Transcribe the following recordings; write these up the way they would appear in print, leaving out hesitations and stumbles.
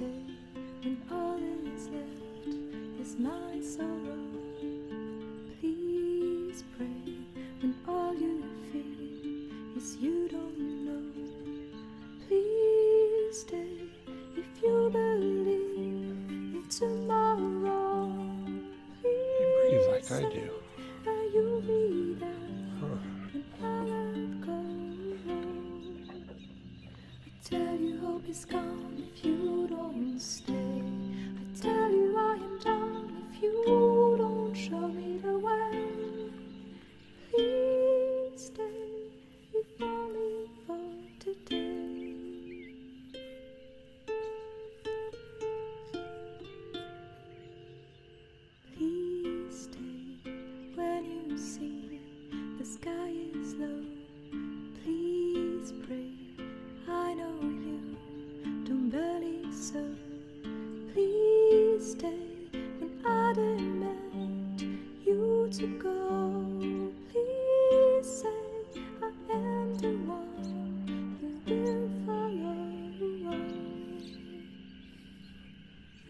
stay when all is left is my sorrow. Please pray when all you feel is you don't know. Please stay if you believe in tomorrow. You breathe like I do. That you'll be there when I let go. I tell you hope is gone if you don't stay. I tell you I am done if you don't show me the way. Please stay if only for today. Please stay when you see the sky is low. Please pray, I know you don't believe so. Please stay when I demand you to go. Please say I am the one you will follow.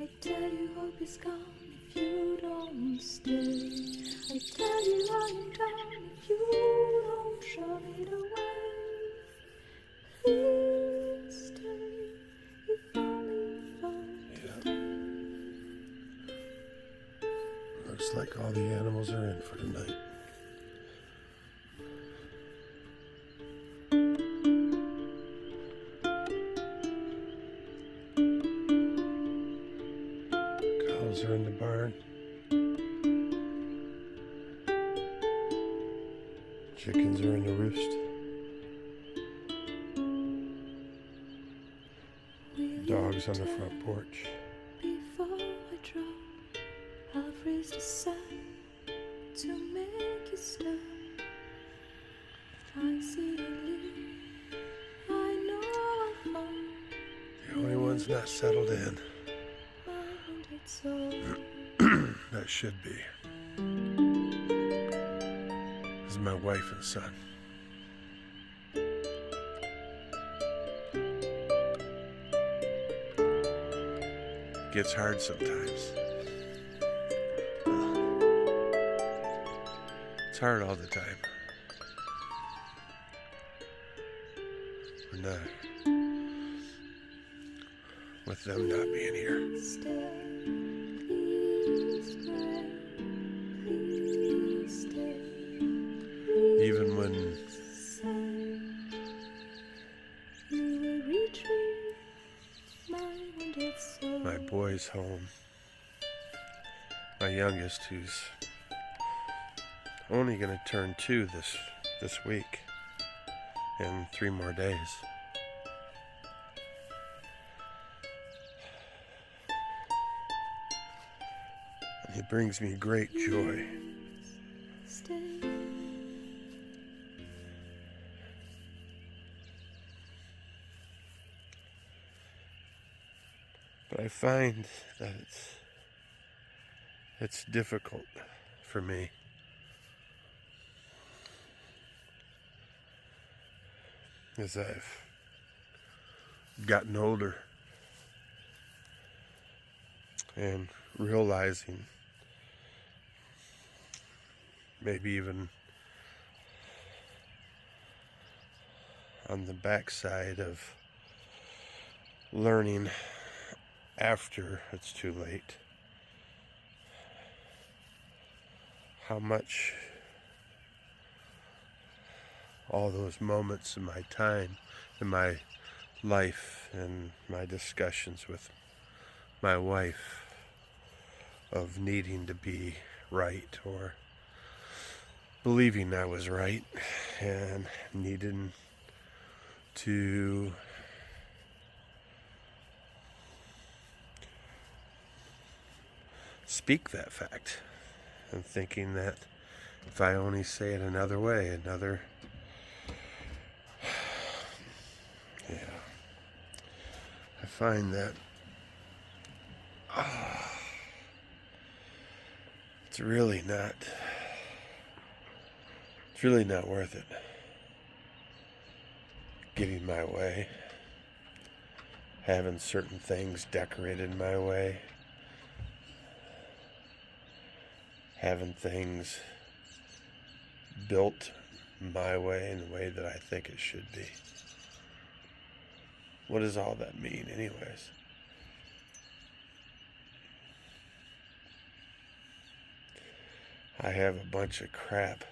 I tell you hope is gone if you don't stay. I tell you I am done if you don't show me the way. Please stay if only for today. Looks like all the animals are in for tonight. Cows are in the barn. Chickens are in the roost. Dogs on the front porch. Before I drop, I'll raise the sun to make you stop. I see you leave, I know I'll fall. The only one's not settled in. My wounded soul. That should be. Is my wife and son. Gets hard sometimes. It's hard all the time. We're not. With them not being here. Stay, please pray, please stay. Even when You will retrieve my wounded soul. my boy's home, my youngest, who's only going to turn 2 this week, in 3 more days. And it brings me great joy. Stay. But I find that it's difficult for me. As I've gotten older and realizing, maybe even on the backside of learning after it's too late, how much all those moments in my time, in my life, and my discussions with my wife of needing to be right, or believing I was right, and needing to speak that fact, and thinking that if I only say it another way, yeah, I find that it's really not worth it getting my way, having certain things decorated my way, having things built my way in the way that I think it should be. What does all that mean, anyways? I have a bunch of crap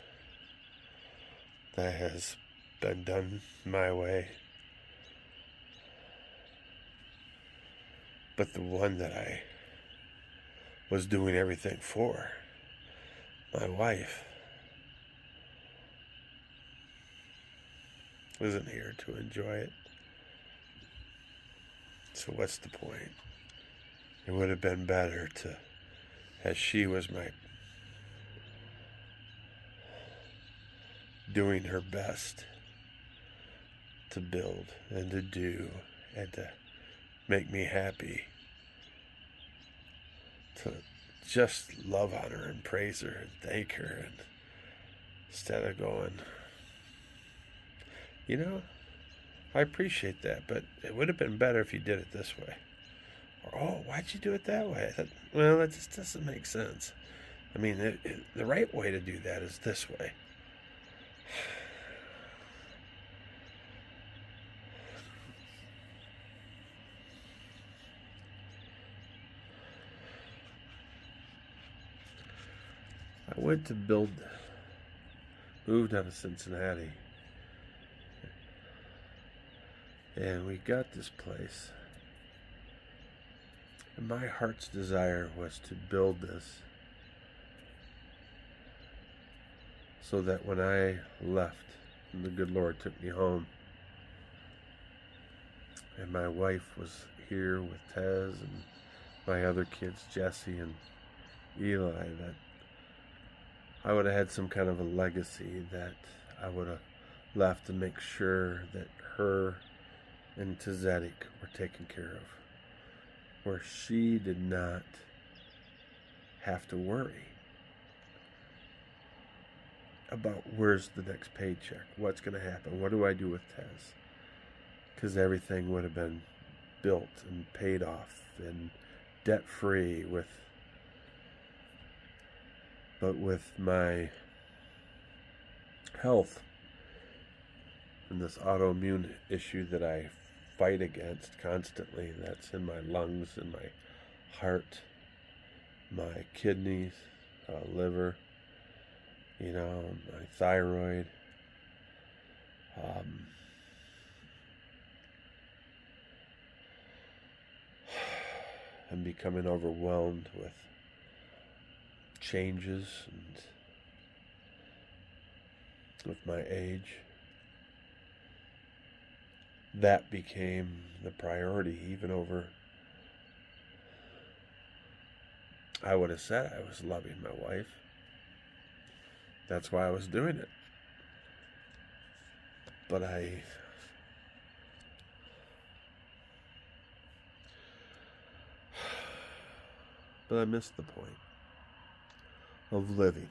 that has been done my way. But the one that I was doing everything for, my wife, isn't here to enjoy it. So what's the point? It would have been better to, as she was my doing her best to build and to do and to make me happy, to just love on her and praise her and thank her, and instead of going, I appreciate that, but it would have been better if you did it this way. Or, oh, why'd you do it that way? I thought, well, that just doesn't make sense. I mean, the right way to do that is this way. I went to moved out of Cincinnati, and we got this place, and my heart's desire was to build this so that when I left and the good Lord took me home, and my wife was here with Tez and my other kids, Jesse and Eli, that I would have had some kind of a legacy that I would have left to make sure that her and Tezedik were taken care of, where she did not have to worry about where's the next paycheck, what's going to happen, what do I do with Tez, because everything would have been built and paid off and debt-free but with my health and this autoimmune issue that I fight against constantly, that's in my lungs and my heart, my kidneys, liver, my thyroid, I'm becoming overwhelmed with changes and with my age. That became the priority, even over, I would have said I was loving my wife. That's why I was doing it. But I missed the point of living,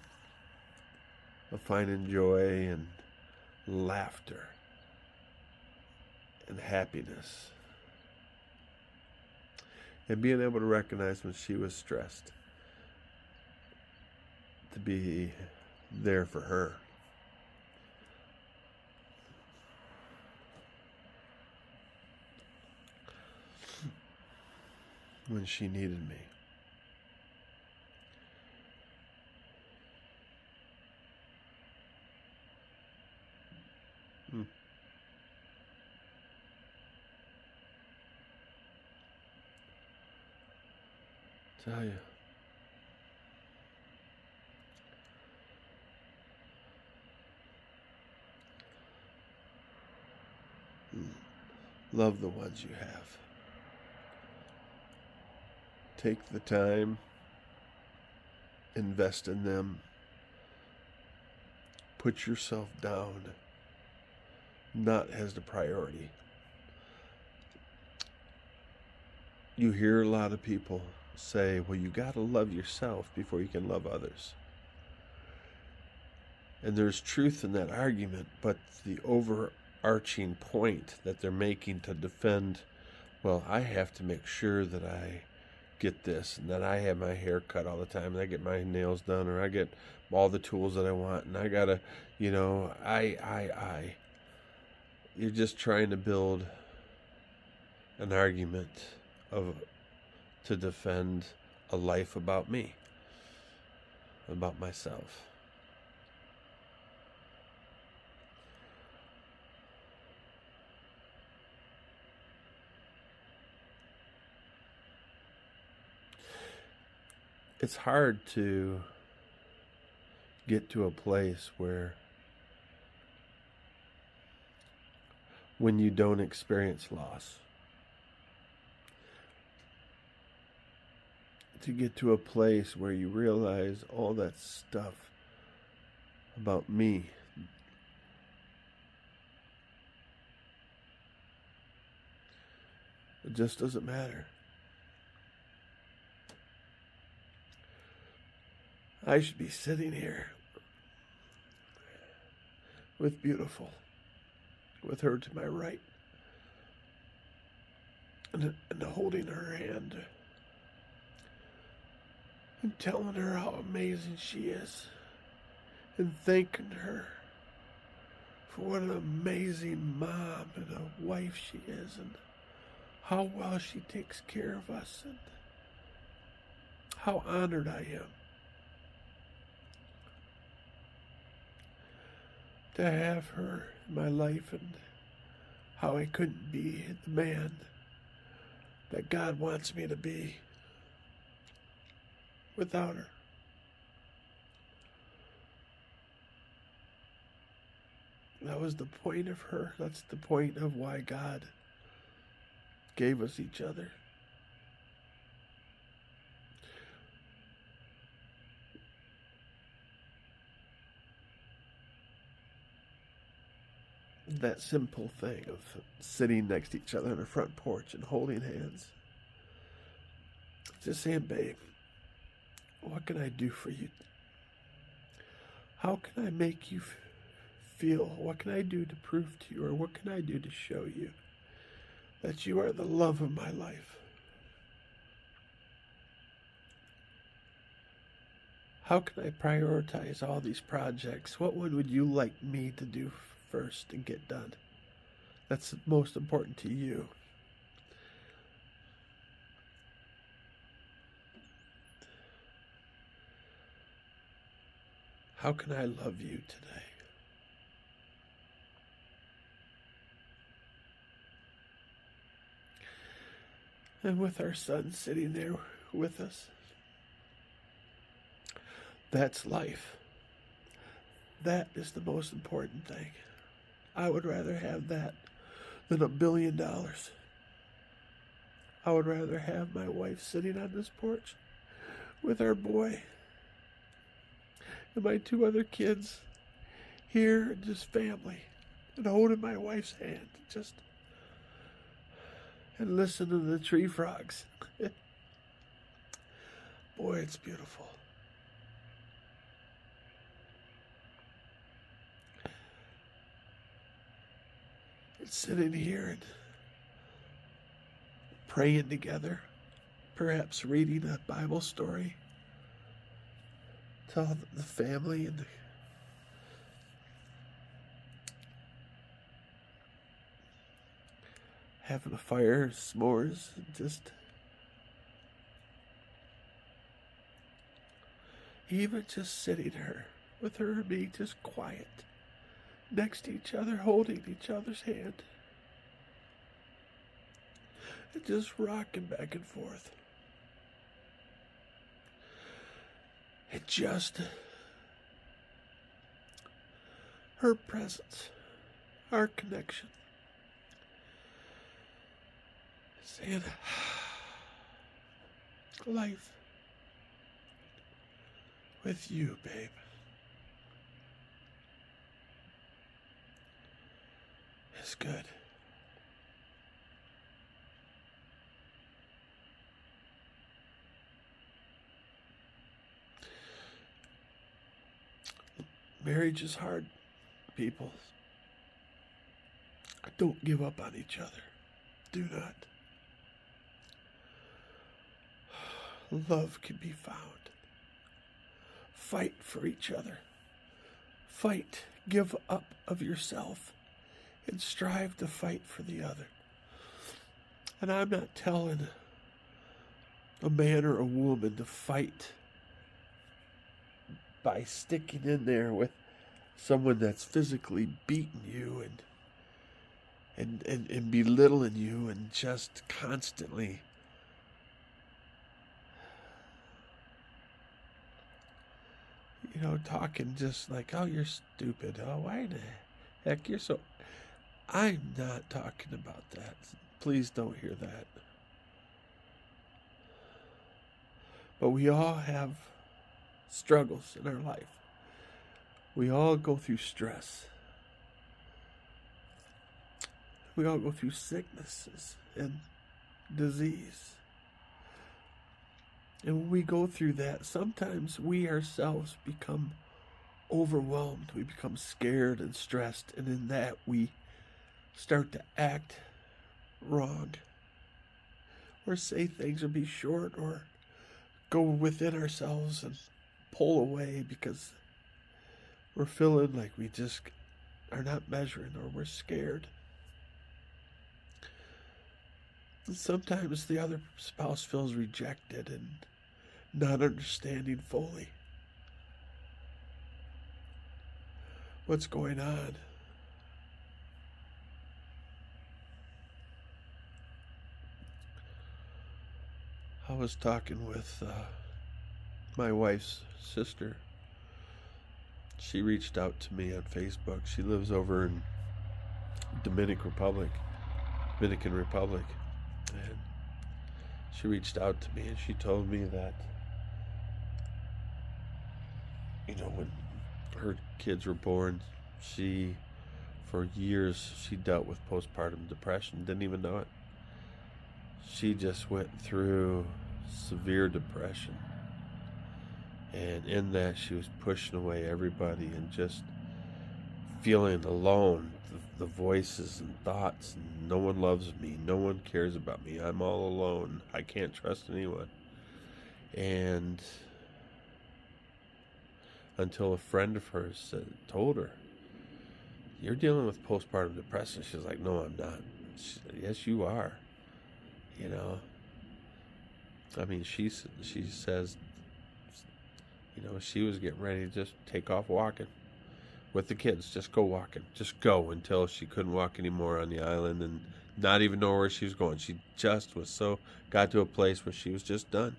of finding joy and laughter and happiness, and being able to recognize when she was stressed, to be there for her. When she needed me. Tell you. Love the ones you have. Take the time, invest in them, put yourself down, not as the priority. You hear a lot of people say, well, you got to love yourself before you can love others. And there's truth in that argument, but the overarching point that they're making to defend Well, I have to make sure that I get this and that I have my hair cut all the time and I get my nails done or I get all the tools that I want and I gotta, I. You're just trying to build an argument of to defend a life about me, about myself. It's hard to get to a place where when you don't experience loss, to get to a place where you realize all that stuff about me it just doesn't matter. I should be sitting here with beautiful, with her to my right, and holding her hand and telling her how amazing she is and thanking her for what an amazing mom and a wife she is and how well she takes care of us and how honored I am to have her in my life and how I couldn't be the man that God wants me to be without her. That was the point of her. That's the point of why God gave us each other. That simple thing of sitting next to each other on the front porch and holding hands. Just saying, babe, what can I do for you? How can I make you feel? What can I do to prove to you, or what can I do to show you that you are the love of my life? How can I prioritize all these projects? What one would you like me to do first and get done? That's most important to you. How can I love you today? And with our son sitting there with us, that's life. That is the most important thing. I would rather have that than $1 billion. I would rather have my wife sitting on this porch with our boy and my 2 other kids here and just family and holding my wife's hand and listen to the tree frogs. Boy, it's beautiful. And sitting here and praying together, perhaps reading a Bible story to all the family and having a fire, s'mores, and just even just sitting her with her and me just quiet next to each other, holding each other's hand and just rocking back and forth. And just her presence, our connection, saying, life with you, babe. Is good. Marriage is hard, people. Don't give up on each other. Do not. love can be found. Fight for each other. Fight, give up of yourself, and strive to fight for the other. And I'm not telling a man or a woman to fight by sticking in there with someone that's physically beating you and belittling you and just constantly talking just like, oh, you're stupid. Oh, why the heck you're so... I'm not talking about that. Please don't hear that. But we all have struggles in our life. We all go through stress. We all go through sicknesses and disease. And when we go through that, sometimes we ourselves become overwhelmed. We become scared and stressed. And in that, we start to act wrong. Or say things or be short or go within ourselves and pull away because we're feeling like we just are not measuring or we're scared. And sometimes the other spouse feels rejected and not understanding fully what's going on. I was talking with my wife's sister. She reached out to me on Facebook. She lives over in Dominican Republic. And she reached out to me and she told me that, when her kids were born, for years, she dealt with postpartum depression, didn't even know it. She just went through severe depression. And in that, she was pushing away everybody and just feeling alone. The voices and thoughts, and no one loves me, no one cares about me, I'm all alone, I can't trust anyone. And until a friend of hers told her, you're dealing with postpartum depression. She's like, no, I'm not. She said, yes, you are. I mean, she says, she was getting ready to just take off walking with the kids, just go walking, just go, until she couldn't walk anymore on the island and not even know where she was going. She just got to a place where she was just done,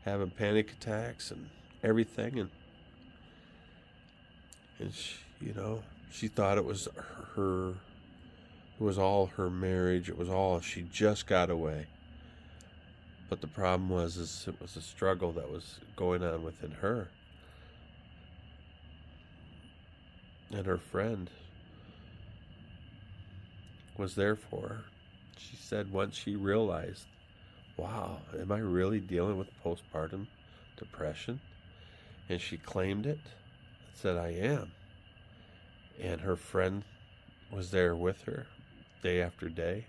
having panic attacks and everything, and she thought it was all her marriage, it was all, she just got away. But the problem was it was a struggle that was going on within her. And her friend was there for her. She said once she realized, wow, am I really dealing with postpartum depression? And she claimed it and said, I am. And her friend was there with her day after day.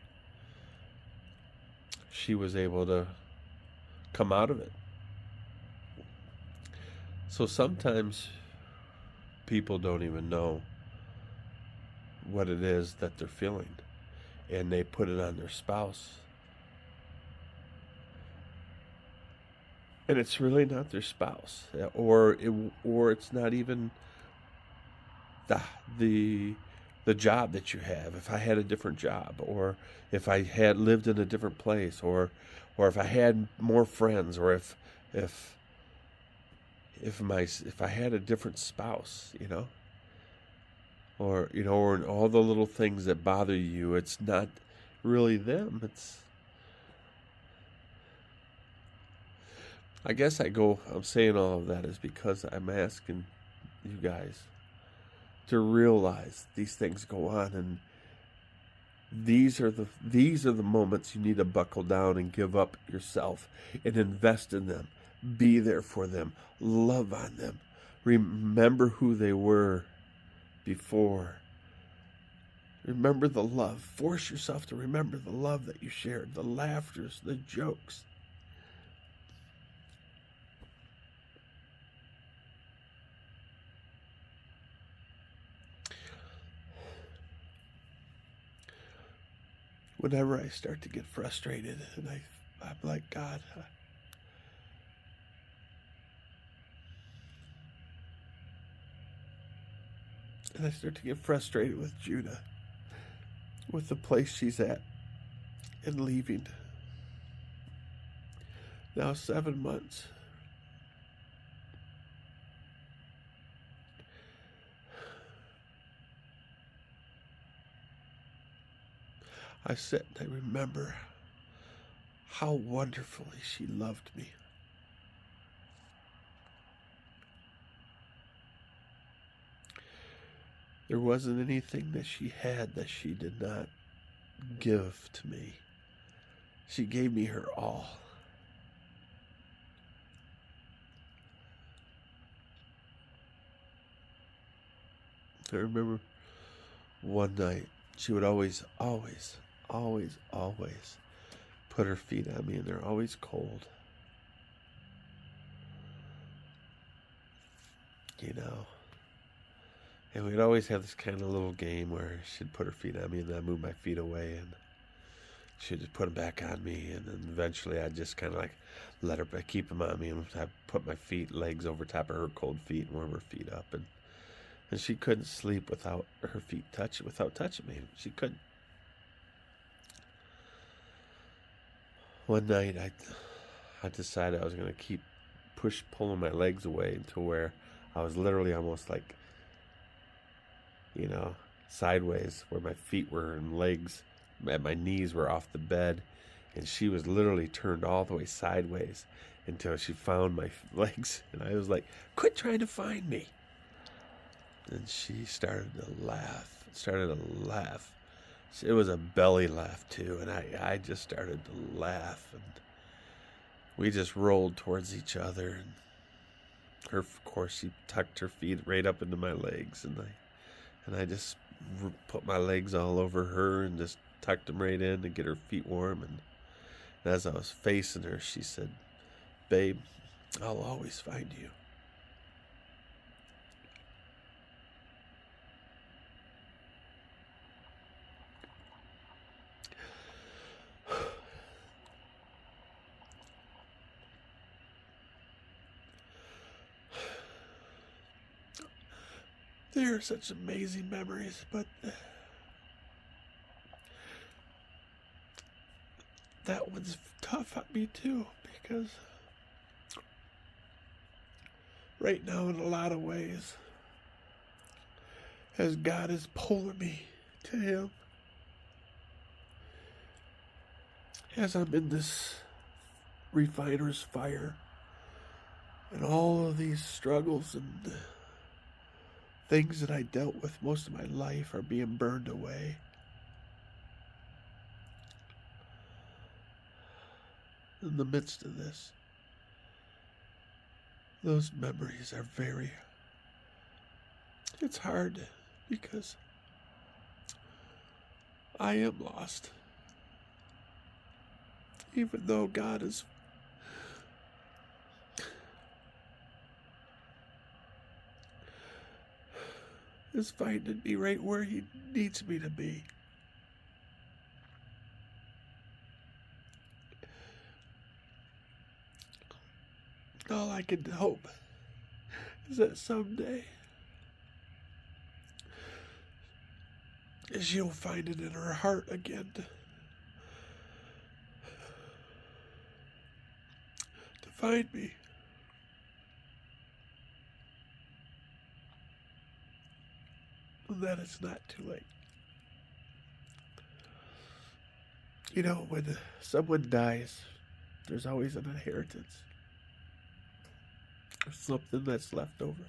She was able to come out of it. So sometimes people don't even know what it is that they're feeling, and they put it on their spouse. And it's really not their spouse, or it's not even the job that you have. If I had a different job, or if I had lived in a different place, or if I had more friends, or if I had a different spouse, or all the little things that bother you, it's not really them. I guess I'm saying all of that is because I'm asking you guys to realize these things go on, and these are the moments you need to buckle down and give up yourself and invest in them. Be there for them. Love on them. Remember who they were before. Remember the love. Force yourself to remember the love that you shared, the laughters, the jokes. whenever I start to get frustrated, and I'm like, God, and I start to get frustrated with Judah, with the place she's at, and leaving. Now 7 months. I sit and I remember how wonderfully she loved me. There wasn't anything that she had that she did not give to me. She gave me her all. I remember one night she would always put her feet on me, and they're always cold. You know. And we'd always have this kind of little game where she'd put her feet on me and I'd move my feet away, and she'd just put them back on me, and then eventually I'd just kind of like let her keep them on me, and I'd put my legs over top of her cold feet and warm her feet up, and she couldn't sleep without her feet without touching me. She couldn't. One night I decided I was going to keep pulling my legs away until where I was literally almost like, sideways, where my feet were and legs and my knees were off the bed, and she was literally turned all the way sideways until she found my legs, and I was like, quit trying to find me. And she started to laugh. It was a belly laugh too, and I just started to laugh, and we just rolled towards each other, and of course she tucked her feet right up into my legs, and I just put my legs all over her and just tucked them right in to get her feet warm, and as I was facing her, she said, "Babe, I'll always find you." They are such amazing memories, but that one's tough on me too, because right now, in a lot of ways, as God is pulling me to Him, as I'm in this refiner's fire, and all of these struggles and things that I dealt with most of my life are being burned away. In the midst of this, those memories are it's hard because I am lost. Even though God is finding me right where He needs me to be. All I can hope is that someday she'll find it in her heart again to find me. That it's not too late. When someone dies, there's always an inheritance. Or something that's left over.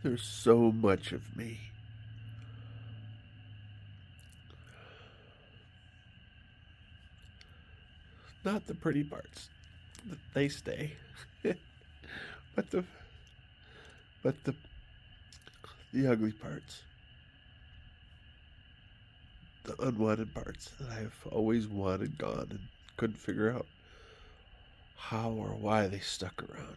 There's so much of me. Not the pretty parts. They stay. but the ugly parts. The unwanted parts that I've always wanted gone and couldn't figure out how or why they stuck around.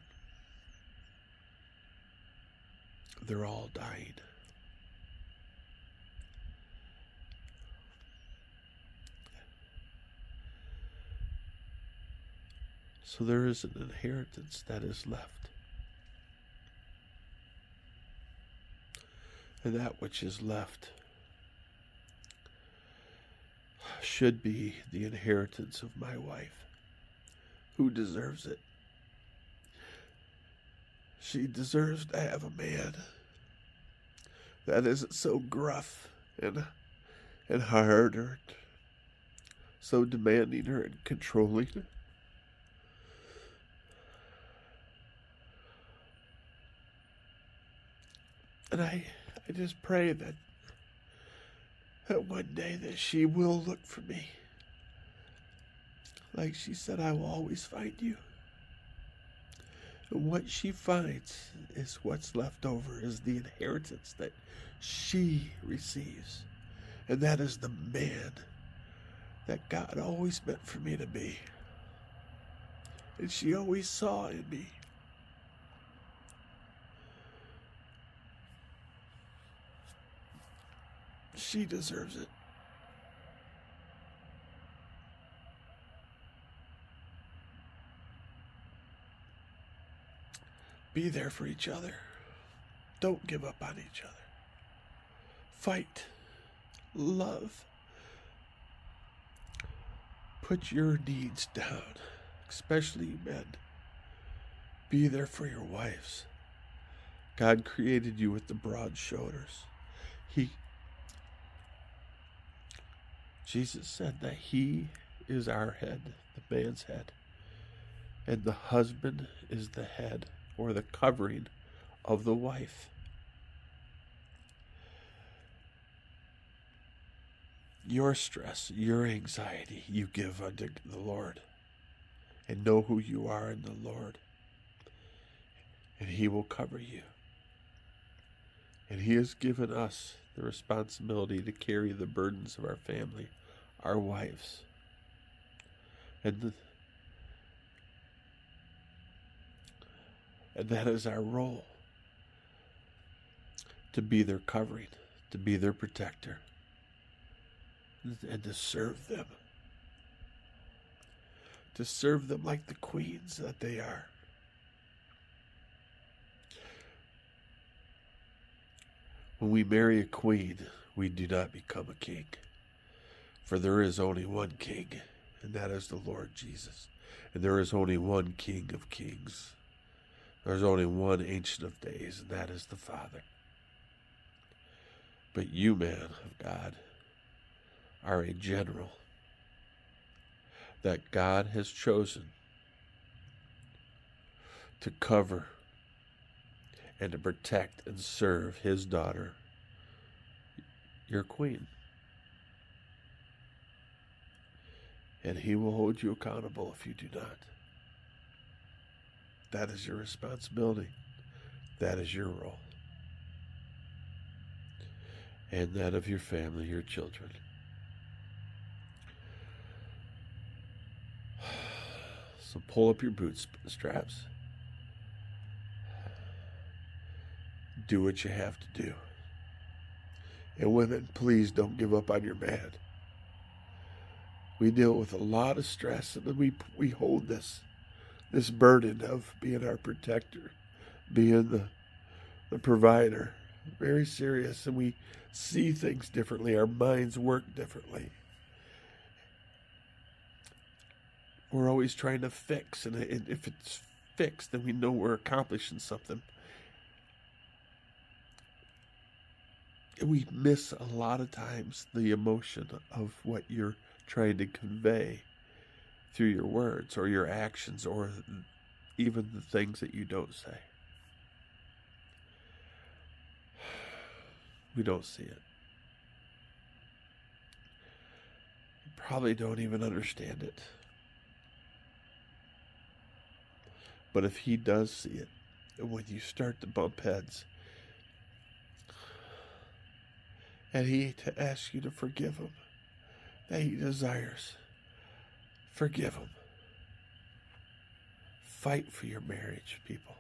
they're all dying. So there is an inheritance that is left. And that which is left should be the inheritance of my wife, who deserves it. She deserves to have a man that isn't so gruff and hard or so demanding or controlling. And I just pray that one day that she will look for me. Like she said, I will always find you. And what she finds is what's left over, is the inheritance that she receives. And that is the man that God always meant for me to be. And she always saw in me. She deserves it. Be there for each other. Don't give up on each other. Fight. Love. Put your needs down, especially men. Be there for your wives. God created you with the broad shoulders. Jesus said that he is our head, the man's head, and the husband is the head or the covering of the wife. Your stress, your anxiety, you give unto the Lord, and know who you are in the Lord, and he will cover you. And he has given us the responsibility to carry the burdens of our family, our wives. And that is our role. To be their covering, to be their protector, and to serve them. To serve them like the queens that they are. When we marry a queen, we do not become a king. For there is only one king, and that is the Lord Jesus. And there is only one King of kings. There's only one Ancient of Days, and that is the Father. But you, man of God, are a general that God has chosen to cover and to protect and serve his daughter, your queen. And he will hold you accountable if you do not. That is your responsibility. That is your role. And that of your family, your children. So pull up your bootstraps. Do what you have to do. And women, please don't give up on your man. We deal with a lot of stress, and then we hold this burden of being our protector, being the provider, very serious, and we see things differently. Our minds work differently. We're always trying to fix, and if it's fixed, then we know we're accomplishing something. And we miss a lot of times the emotion of what you're trying to convey through your words or your actions or even the things that you don't say. We don't see it. You probably don't even understand it. But if he does see it, and when you start to bump heads, and he to ask you to forgive him, that he desires, forgive him. Fight for your marriage, people.